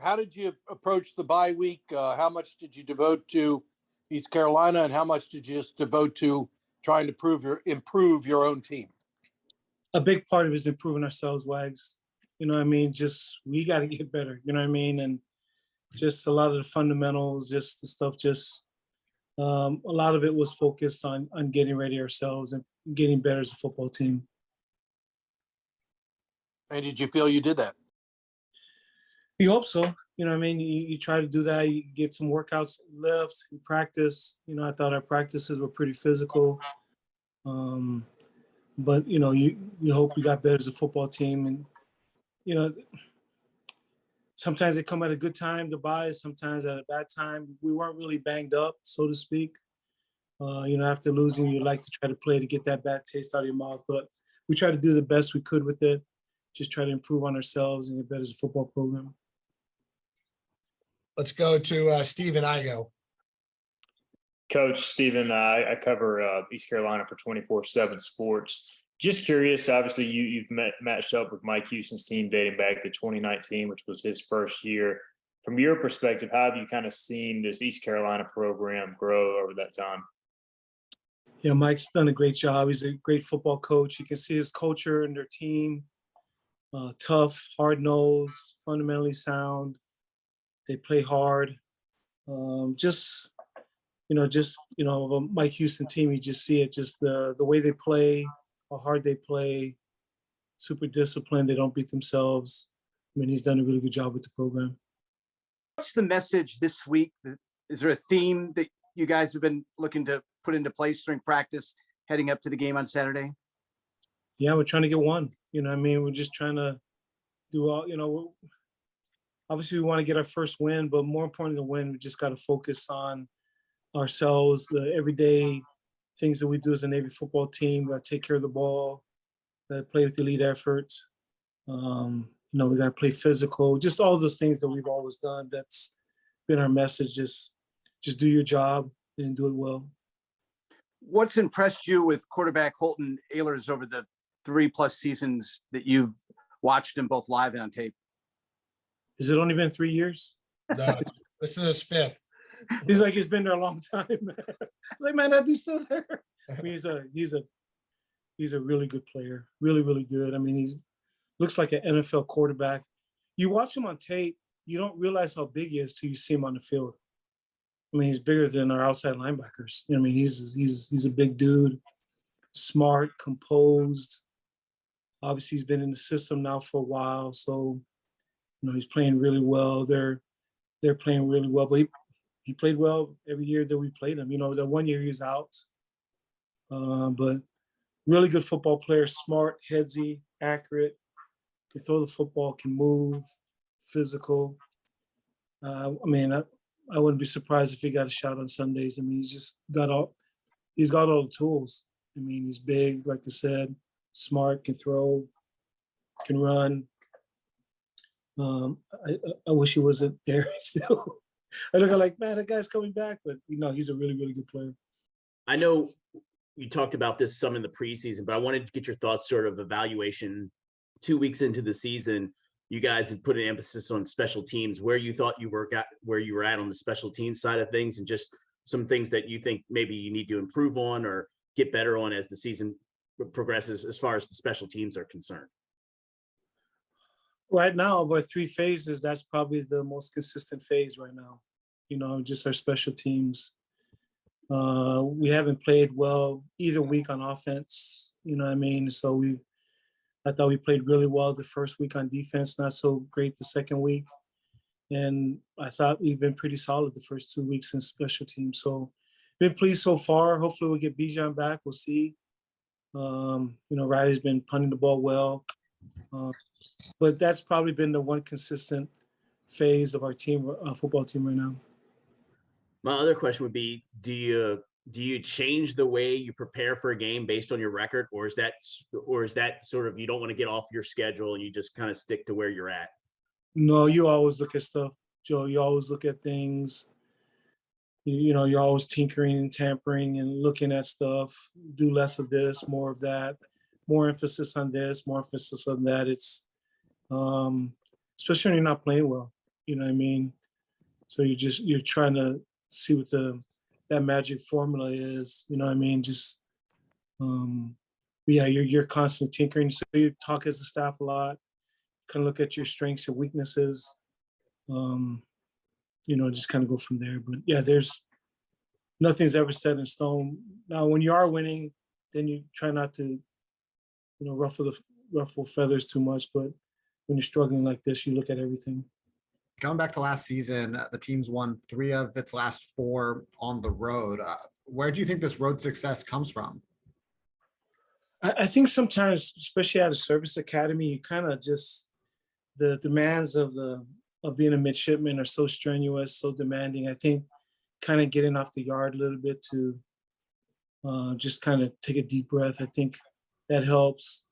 how did you approach the bye week? How much did you devote to East Carolina, and how much did you just devote to trying to improve your own team? A big part of it is improving ourselves, Wags. You know what I mean? Just we got to get better. You know what I mean? And just a lot of the fundamentals, just the stuff. Just a lot of it was focused on getting ready ourselves and getting better as a football team. And did you feel you did that? You hope so. You know what I mean? You try to do that. You get some workouts, lift, you practice. You know, I thought our practices were pretty physical. But, you know, you hope we got better as a football team. And, you know, sometimes they come at a good time to buy, sometimes at a bad time. We weren't really banged up, so to speak. You know, after losing, you like to try to play to get that bad taste out of your mouth. But we tried to do the best we could with it, just try to improve on ourselves and get better as a football program. Let's go to Stephen Igo. Coach Stephen, I cover East Carolina for 24/7 Sports. Just curious, obviously you've matched up with Mike Houston's team dating back to 2019, which was his first year. From your perspective, how have you kind of seen this East Carolina program grow over that time? Yeah, Mike's done a great job. He's a great football coach. You can see his culture and their team, tough, hard-nosed, fundamentally sound. They play hard. Mike Houston team, you just see it, just the way they play, how hard they play, super disciplined. They don't beat themselves. I mean, he's done a really good job with the program. What's the message this week? Is there a theme that you guys have been looking to put into place during practice heading up to the game on Saturday? Yeah, we're trying to get one. You know what I mean? We're just trying to do all, you know, obviously we want to get our first win, but more important than win, we just got to focus on ourselves, the everyday things that we do as a Navy football team. We got to take care of the ball, got to play with elite efforts. You know, we got to play physical, just all those things that we've always done. That's been our message. Just do your job and do it well. What's impressed you with quarterback Holton Ahlers over the 3+ seasons that you've watched him both live and on tape? Has it only been 3 years? No, this is his 5th. He's like, he's been there a long time. I was like, man, that dude's still there. I mean, he's a really good player. Really, really good. I mean, he looks like an NFL quarterback. You watch him on tape, you don't realize how big he is till you see him on the field. I mean, he's bigger than our outside linebackers. I mean, he's a big dude, smart, composed. Obviously, he's been in the system now for a while, so you know he's playing really well. They're playing really well, but he played well every year that we played him. You know, the 1 year he was out, but really good football player, smart, headsy, accurate, can throw the football, can move, physical. I mean, I wouldn't be surprised if he got a shot on Sundays. I mean, he's got all the tools. I mean, he's big, like I said, smart, can throw, can run. I wish he wasn't there still. I look like, man, that guy's coming back, but you know, he's a really, really good player. I know you talked about this some in the preseason, but I wanted to get your thoughts, sort of evaluation 2 weeks into the season. You guys have put an emphasis on special teams, where you thought you were at on the special teams side of things, and just some things that you think maybe you need to improve on or get better on as the season progresses as far as the special teams are concerned. Right now, of our 3 phases, that's probably the most consistent phase right now. You know, just our special teams. We haven't played well either week on offense. You know what I mean? So I thought we played really well the first week on defense, not so great the second week. And I thought we've been pretty solid the first 2 weeks in special teams. So been pleased so far. Hopefully we'll get Bijan back. We'll see. You know, Riley's been punting the ball well. But that's probably been the one consistent phase of our team, football team right now. My other question would be, do you change the way you prepare for a game based on your record, or is that sort of, you don't want to get off your schedule and you just kind of stick to where you're at? No, you always look at stuff, Joe. You always look at things. You know, you're always tinkering and tampering and looking at stuff. Do less of this, more of that. More emphasis on this, more emphasis on that. It's especially when you're not playing well. You know what I mean? So you're trying to see what that magic formula is. You know what I mean? Just yeah, you're constantly tinkering. So you talk as a staff a lot, kind of look at your strengths, your weaknesses. Just kind of go from there. But yeah, nothing's ever set in stone. Now, when you are winning, then you try not to, ruffle feathers too much. But when you're struggling like this, you look at everything. Going back to last season, the team's won 3 of its last 4 on the road. Where do you think this road success comes from? I think sometimes, especially at a service academy, you kind of just the demands of being a midshipman are so strenuous, so demanding. I think kind of getting off the yard a little bit to just kind of take a deep breath. I think that helps.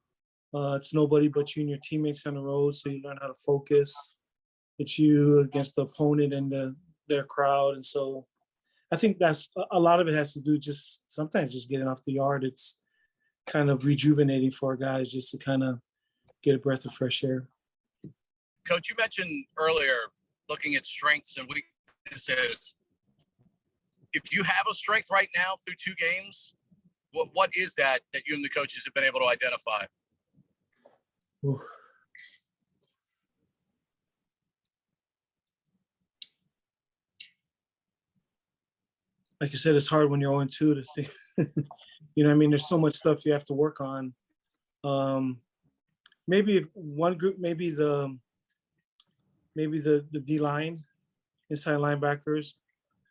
It's nobody but you and your teammates on the road, so you learn how to focus. It's you against the opponent and their crowd, and so I think that's a lot of it has to do just sometimes just getting off the yard. It's kind of rejuvenating for guys just to kind of get a breath of fresh air. Coach, you mentioned earlier looking at strengths and weaknesses. If you have a strength right now through 2 games, what is that you and the coaches have been able to identify? Ooh. Like I said, it's hard when you're 0-2 to think. You know what I mean? There's so much stuff you have to work on. Maybe if one group, maybe the D-line, inside linebackers.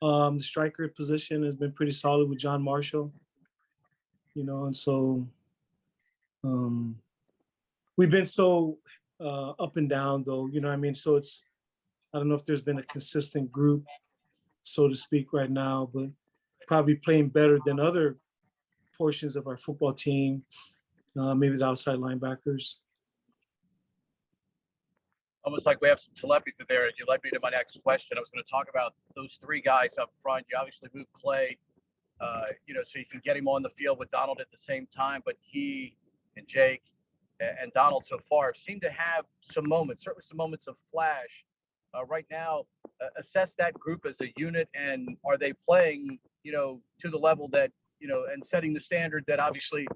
The striker position has been pretty solid with John Marshall. And so we've been so up and down though, you know what I mean? So I don't know if there's been a consistent group, so to speak, right now, but probably playing better than other portions of our football team, maybe the outside linebackers. Almost like we have some telepathy there. You led me to my next question. I was going to talk about those 3 guys up front. You obviously moved Clay, so you can get him on the field with Donald at the same time, but he and Jake and Donald so far seem to have some moments, certainly some moments of flash. Right now, assess that group as a unit, and are they playing, to the level that, and setting the standard that obviously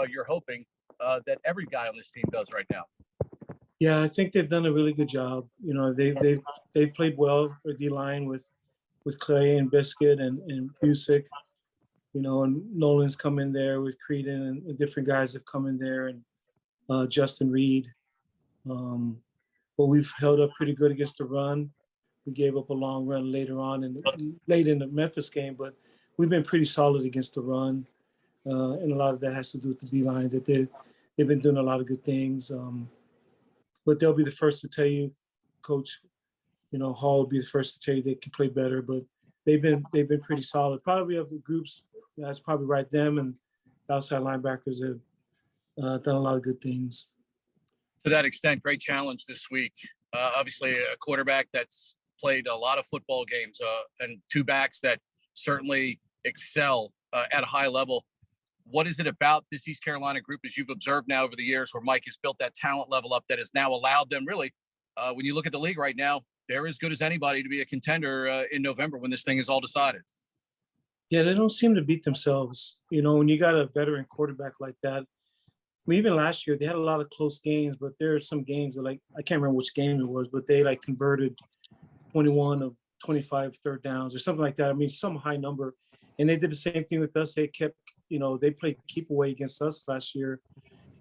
you're hoping that every guy on this team does right now? Yeah, I think they've done a really good job. They've played well for D-line with Clay and Biscuit and Busick, and Nolan's come in there with Creedon and different guys have come in there, and Justin Reed. But we've held up pretty good against the run. We gave up a long run later on late in the Memphis game, but we've been pretty solid against the run. And a lot of that has to do with the D-line, that they've been doing a lot of good things. But they'll be the first to tell you, Coach, Hall will be the first to tell you they can play better, but they've been pretty solid. Probably of the groups, that's probably right. Them and the outside linebackers have done a lot of good things. To that extent, great challenge this week. Obviously, a quarterback that's played a lot of football games and 2 backs that certainly excel at a high level. What is it about this East Carolina group, as you've observed now over the years, where Mike has built that talent level up that has now allowed them really, when you look at the league right now, they're as good as anybody to be a contender in November when this thing is all decided? Yeah, they don't seem to beat themselves. When you got a veteran quarterback like that, even last year, they had a lot of close games, but there are some games that, I can't remember which game it was, but they converted 21 of 25 third downs or something like that. I mean, some high number. And they did the same thing with us. They kept, they played keep away against us last year.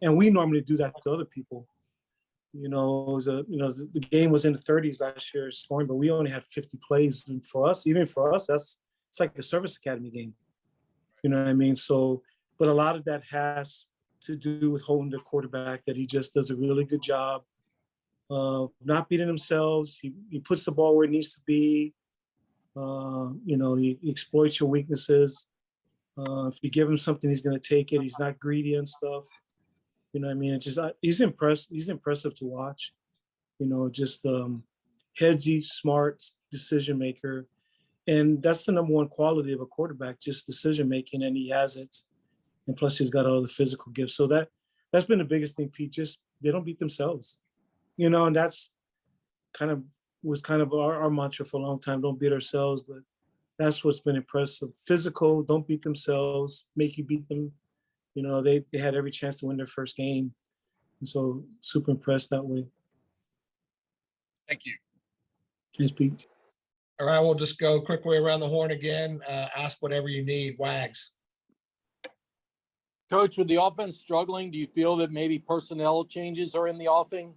And we normally do that to other people. It was the game was in the 30s last year scoring, but we only had 50 plays. And for us, it's like a service academy game. You know what I mean? So, but a lot of that has to do with holding the quarterback, that he just does a really good job of not beating themselves. He puts the ball where it needs to be. He exploits your weaknesses. If you give him something, he's going to take it. He's not greedy and stuff. You know what I mean? It's just, he's impressive to watch. Just headsy, smart decision maker. And that's the number one quality of a quarterback, just decision making, and he has it. And plus he's got all the physical gifts. So that's been the biggest thing, Pete. Just they don't beat themselves. And that's kind of was kind of our mantra for a long time. Don't beat ourselves, but that's what's been impressive. Physical, don't beat themselves, make you beat them. You know, they had every chance to win their first game. And so super impressed that way. Thank you. Thanks, Pete. All right, we'll just go quickly around the horn again. Ask whatever you need. Wags. Coach, with the offense struggling, do you feel that maybe personnel changes are in the offing?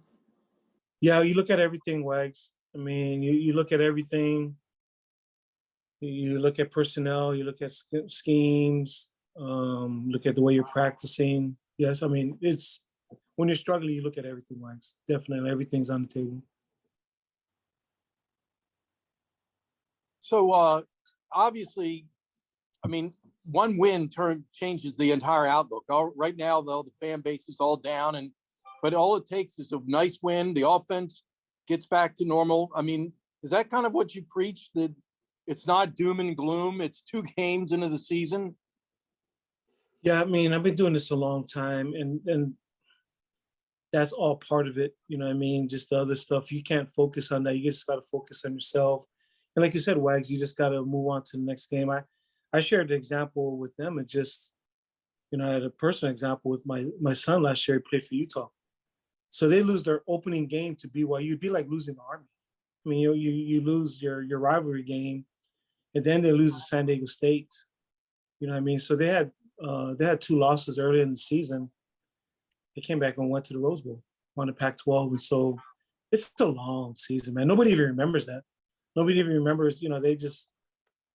Yeah, you look at everything, Wags. I mean, you look at everything. You look at personnel, you look at schemes, look at the way you're practicing. Yes, I mean, it's when you're struggling, you look at everything, Wags. Definitely, everything's on the table. So obviously, I mean, one win changes the entire outlook. Right now, though, the fan base is all down, but all it takes is a nice win. The offense gets back to normal. I mean, is that kind of what you preach, that it's not doom and gloom? It's 2 games into the season. Yeah, I mean, I've been doing this a long time, and that's all part of it. You know what I mean? Just the other stuff, you can't focus on that. You just got to focus on yourself. And like you said, Wags, you just got to move on to the next game. I shared the example with them, and just, you know, I had a personal example with my son last year. He played for Utah. So they lose their opening game to BYU. It'd be like losing the Army. I mean, you lose your rivalry game, and then they lose to San Diego State. You know what I mean? So they had 2 losses early in the season. They came back and went to the Rose Bowl, won the Pac-12. And so it's a long season, man. Nobody even remembers that. Nobody even remembers, you know, they just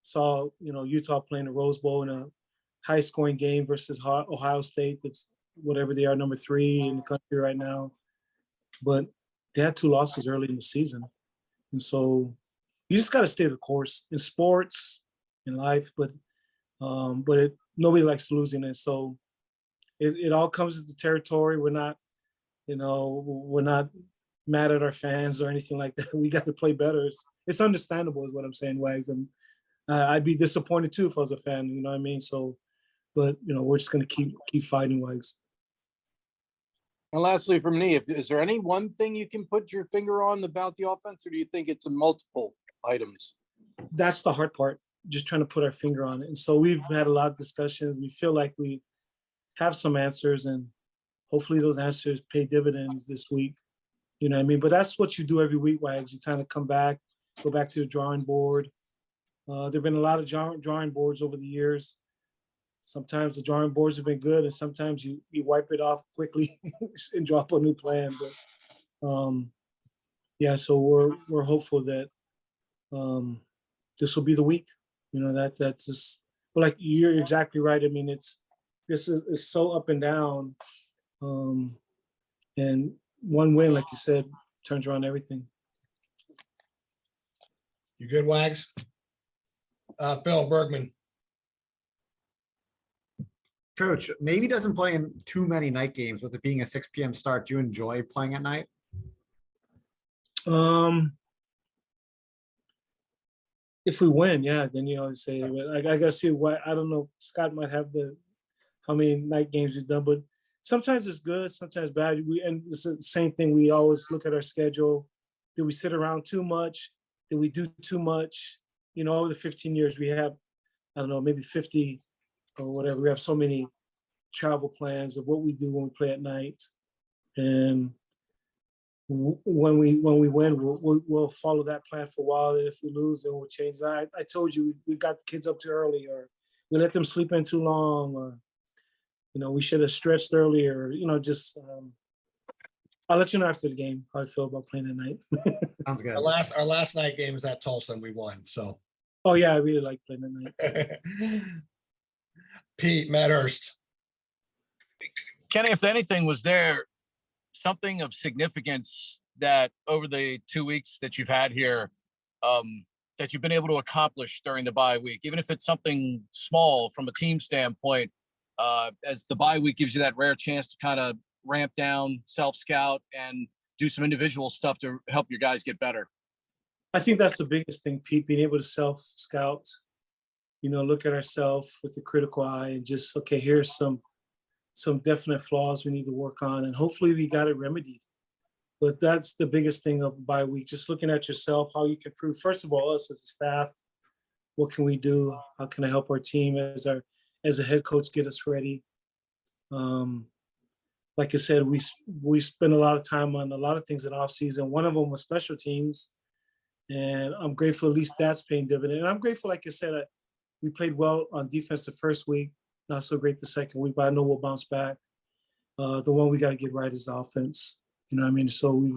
saw, you know, Utah playing the Rose Bowl in a high-scoring game versus Ohio State. That's whatever they are, number 3 in the country right now. But they had 2 losses early in the season. And so you just got to stay the course in sports, in life, but nobody likes losing it. So it all comes with the territory. We're not mad at our fans or anything like that. We got to play better. It's understandable, is what I'm saying, Wags. And I'd be disappointed too if I was a fan. You know what I mean? So, but you know, we're just gonna keep fighting, Wags. And lastly, from me, is there any one thing you can put your finger on about the offense, or do you think it's multiple items? That's the hard part, just trying to put our finger on it. And so we've had a lot of discussions. We feel like we have some answers, and hopefully those answers pay dividends this week. You know what I mean? But that's what you do every week, Wags. You kind of come back, go back to the drawing board. There've been a lot of drawing boards over the years. Sometimes the drawing boards have been good, and sometimes you wipe it off quickly and drop a new plan. But yeah, so we're hopeful that this will be the week. You know, that's just, but like, you're exactly right. I mean, this is so up and down, and one win, like you said, turns around everything. You good, Wags? Phil Bergman. Coach, Navy doesn't play in too many night games with it being a 6 p.m. start. Do you enjoy playing at night? If we win, yeah, then you always say, I gotta see what, I don't know. Scott might have how many night games we've done, but sometimes it's good, sometimes bad. And it's the same thing. We always look at our schedule. Did we sit around too much? Did we do too much? You know, over the 15 years, we have, I don't know, maybe 50 or whatever. We have so many travel plans of what we do when we play at night. And when we win, we'll follow that plan for a while. And if we lose, then we'll change that. I told you, we got the kids up too early, or we let them sleep in too long, or, you know, we should have stretched earlier. You know, just I'll let you know after the game how I feel about playing at night. Sounds good. Our last night game was at Tulsa and we won. So Oh yeah, I really like playing at night. Pete Medhurst. Kenny, if anything, was there something of significance that over the 2 weeks that you've had here, that you've been able to accomplish during the bye week, even if it's something small from a team standpoint, as the bye week gives you that rare chance to kind of ramp down, self-scout, and do some individual stuff to help your guys get better? I think that's the biggest thing, Pete, being able to self-scout, you know, look at ourselves with a critical eye and just, okay, here's some definite flaws we need to work on, and hopefully we got it remedied. But that's the biggest thing of bye week, just looking at yourself, how you can improve. First of all, us as a staff, what can we do? How can I help our team as a head coach get us ready? Like I said, we spent a lot of time on a lot of things in off season. One of them was special teams, and I'm grateful at least that's paying dividend. And I'm grateful, like I said, we played well on defense the first week, not so great the second week, but I know we'll bounce back. The one we got to get right is the offense. You know what I mean? So we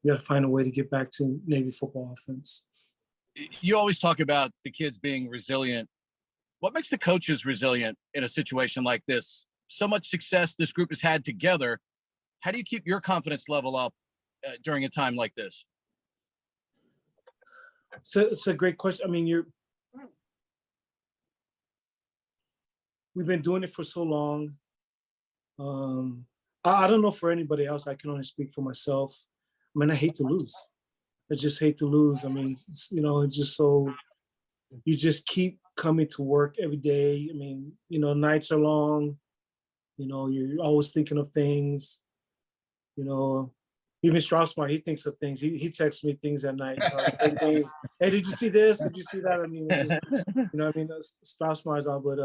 got to find a way to get back to Navy football offense. You always talk about the kids being resilient. What makes the coaches resilient in a situation like this? So much success this group has had together. How do you keep your confidence level up during a time like this? So it's a great question. I mean, we've been doing it for so long. I don't know for anybody else. I can only speak for myself. I mean, I hate to lose. I just hate to lose. I mean, it's just so you just keep coming to work every day. I mean, nights are long. You're always thinking of things. Even Straussmar, he thinks of things. He texts me things at night. Hey, did you see this? Did you see that? I mean, Straussmar is all, but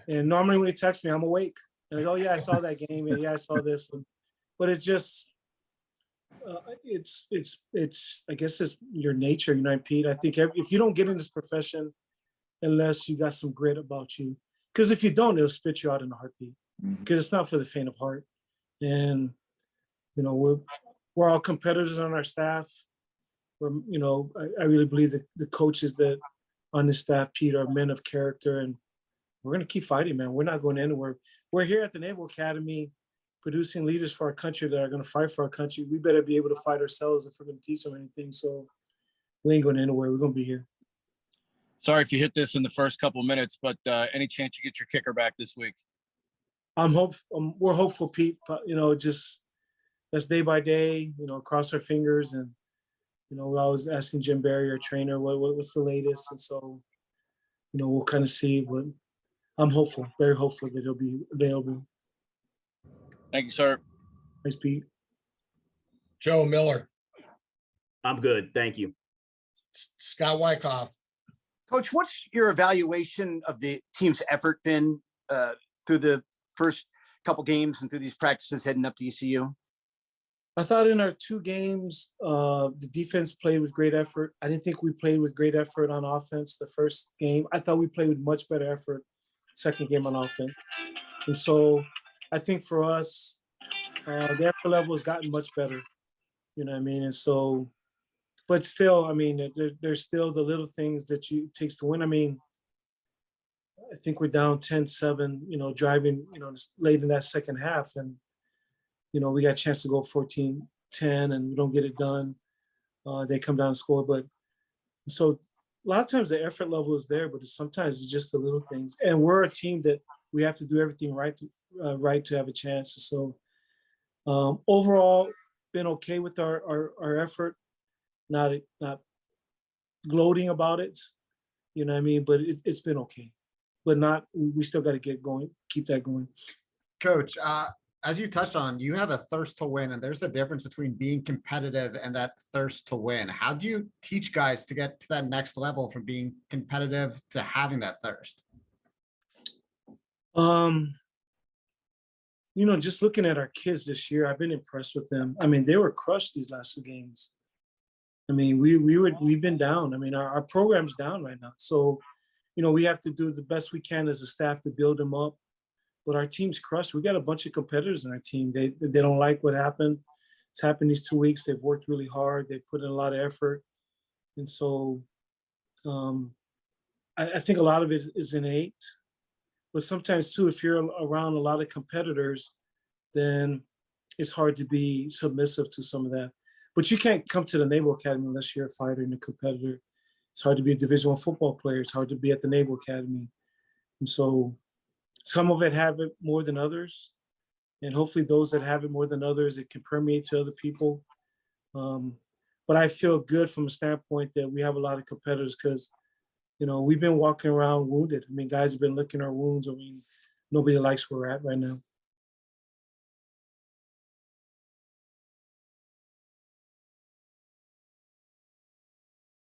and normally when he texts me, I'm awake. And oh yeah, I saw that game, and yeah, I saw this. But it's just, it's. I guess it's your nature, Pete. I think if you don't get in this profession, unless you got some grit about you, because if you don't, it'll spit you out in a heartbeat. Because it's not for the faint of heart. And we're all competitors on our staff. I really believe that the coaches that on the staff, Pete, are men of character, and we're going to keep fighting, man. We're not going anywhere. We're here at the Naval Academy producing leaders for our country that are going to fight for our country. We better be able to fight ourselves if we're going to teach them anything. So we ain't going anywhere. We're going to be here. Sorry if you hit this in the first couple of minutes, but any chance you get your kicker back this week? We're hopeful, Pete. Just that's day by day. Cross our fingers, and we're always asking Jim Barry, our trainer, what's the latest, and so we'll kind of see. But I'm hopeful, very hopeful that he'll be available. Thank you, sir. Thanks, Pete. Joe Miller, I'm good. Thank you. Scott Wyckoff. Coach, what's your evaluation of the team's effort been through the first couple games and through these practices heading up to ECU? I thought in our two games, the defense played with great effort. I didn't think we played with great effort on offense the first game. I thought we played with much better effort second game on offense. And so I think for us, the effort level has gotten much better. You know what I mean? And so, but still, I mean, there's still the little things that it takes to win. I mean, I think we're down 10-7, driving, late in that second half. And, we got a chance to go 14-10 and we don't get it done. They come down and score. But so a lot of times the effort level is there, but sometimes it's just the little things. And we're a team that we have to do everything right to have a chance. So overall, been okay with our effort, not gloating about it. You know what I mean? But it's been okay. But we still got to get going, keep that going. Coach, as you touched on, you have a thirst to win, and there's a difference between being competitive and that thirst to win. How do you teach guys to get to that next level from being competitive to having that thirst? Just looking at our kids this year, I've been impressed with them. I mean, they were crushed these last two games. I mean, we've been down. I mean, our program's down right now. So, we have to do the best we can as a staff to build them up. But our team's crushed. We got a bunch of competitors in our team. They don't like what happened. It's happened these 2 weeks. They've worked really hard. They've put in a lot of effort. And so I think a lot of it is innate. But sometimes too, if you're around a lot of competitors, then it's hard to be submissive to some of that. But you can't come to the Naval Academy unless you're a fighter and a competitor. It's hard to be a Division I football player. It's hard to be at the Naval Academy. And so some of it have it more than others. And hopefully those that have it more than others, it can permeate to other people. But I feel good from a standpoint that we have a lot of competitors because, we've been walking around wounded. I mean, guys have been licking our wounds. I mean, nobody likes where we're at right now.